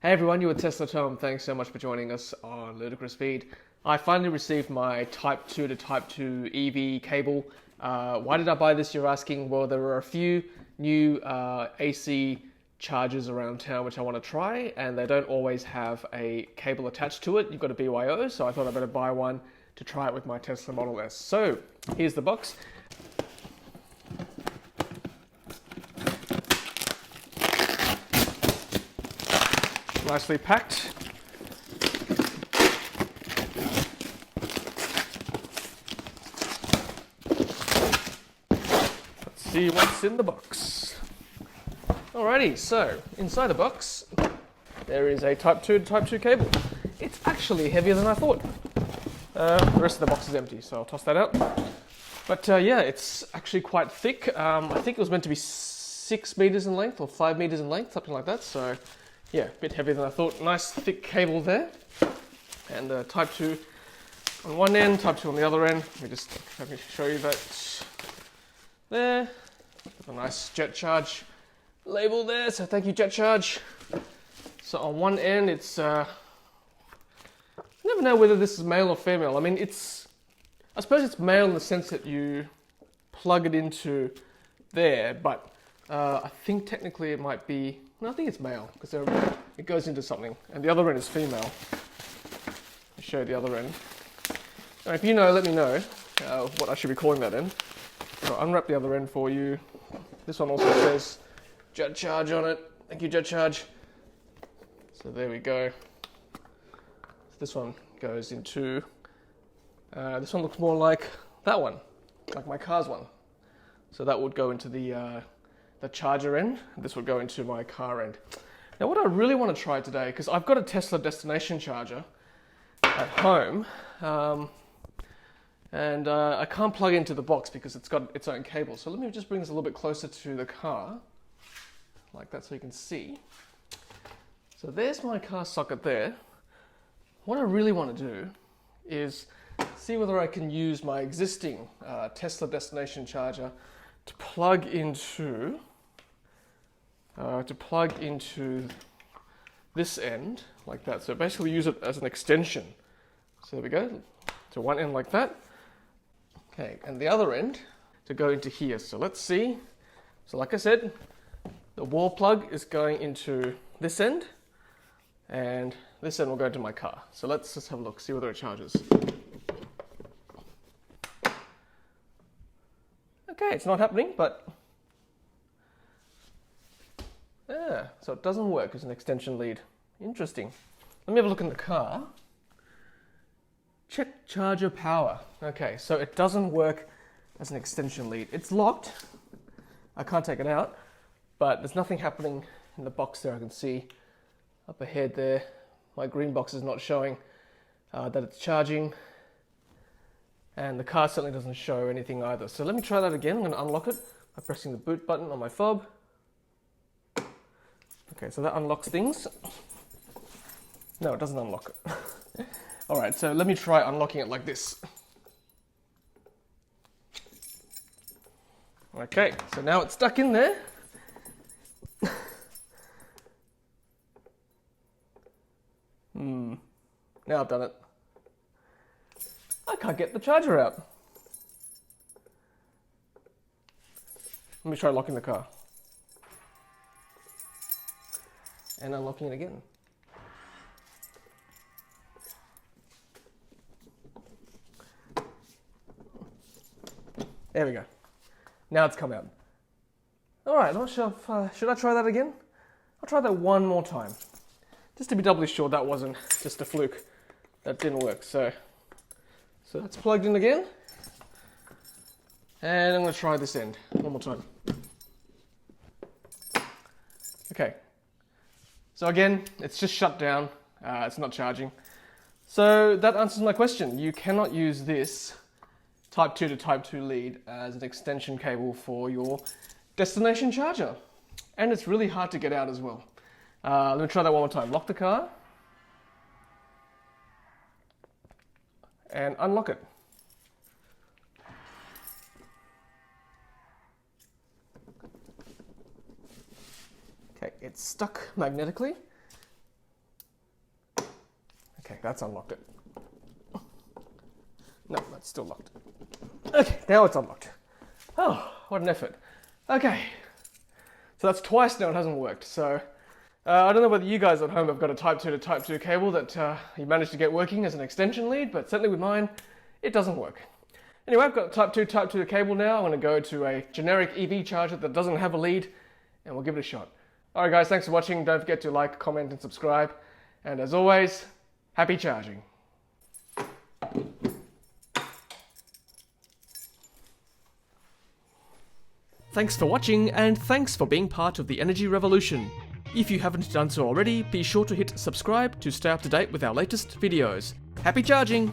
Hey everyone, you're Tesla Tom. Thanks so much for joining us on Ludicrous Feed. I finally received my Type 2 to Type 2 EV cable. Why did I buy this, you're asking? Well, there are a few new AC chargers around town which I want to try, and they don't always have a cable attached to it. You've got a BYO, so I thought I'd better buy one to try it with my Tesla Model S. So, here's the box. Nicely packed. Let's see what's in the box. Alrighty, so inside the box there is a Type 2 to Type 2 cable. It's actually heavier than I thought. The rest of the box is empty, so I'll toss that out. But yeah, it's actually quite thick. I think it was meant to be 6 meters in length or 5 meters in length, something like that. So yeah, a bit heavier than I thought. Nice thick cable there. And Type 2 on one end, Type 2 on the other end. Let me show you that there. With a nice Jet Charge label there, so thank you Jet Charge. So on one end it's, you never know whether this is male or female. I mean, I suppose it's male in the sense that you plug it into there, but I think technically it might be, no, I think it's male, because it goes into something, and the other end is female. I'll show you the other end. Now, if you know, let me know what I should be calling that end. So I'll unwrap the other end for you. This one also says Jet Charge on it. Thank you, Jet Charge. So there we go. This one goes into, this one looks more like that one, like my car's one. So that would go into the charger end. This would go into my car end. Now what I really want to try today, because I've got a Tesla destination charger at home, and I can't plug into the box because it's got its own cable. So let me just bring this a little bit closer to the car, like that, so you can see. So there's my car socket there. What I really want to do is see whether I can use my existing Tesla destination charger to plug into this end like that. So basically use it as an extension. So there we go. To one end like that. Okay, and the other end to go into here. So let's see. So like I said, the wall plug is going into this end, and this end will go into my car. So let's just have a look, see whether it charges. Okay, it's not happening, but yeah, so it doesn't work as an extension lead. Interesting. Let me have a look in the car. Check charger power. Okay, so it doesn't work as an extension lead. It's locked. I can't take it out, but there's nothing happening in the box there. I can see up ahead there. My green box is not showing that it's charging, and the car certainly doesn't show anything either. So let me try that again. I'm going to unlock it by pressing the boot button on my fob. Okay, so that unlocks things. No, it doesn't unlock it. Alright, so let me try unlocking it like this. Okay, so now it's stuck in there. Now I've done it. I can't get the charger out. Let me try locking the car. And unlocking it again. There we go. Now it's come out. Alright, I'm not sure if, should I try that again? I'll try that one more time. Just to be doubly sure that wasn't just a fluke. That didn't work. So that's plugged in again. And I'm going to try this end one more time. Okay. So again, it's just shut down. It's not charging. So that answers my question. You cannot use this Type 2 to Type 2 lead as an extension cable for your destination charger. And it's really hard to get out as well. Let me try that one more time. Lock the car. And unlock it. Okay, it's stuck magnetically. that's unlocked it. No, that's still locked. Okay, now it's unlocked. Oh, what an effort. Okay, so that's twice now it hasn't worked. So I don't know whether you guys at home have got a Type 2 to Type 2 cable that you managed to get working as an extension lead, but certainly with mine, it doesn't work. Anyway, I've got a Type 2 cable now. I'm going to go to a generic EV charger that doesn't have a lead, and we'll give it a shot. Alright guys, thanks for watching. Don't forget to like, comment, and subscribe. And as always, happy charging. Thanks for watching, and thanks for being part of the energy revolution. If you haven't done so already, be sure to hit subscribe to stay up to date with our latest videos. Happy charging!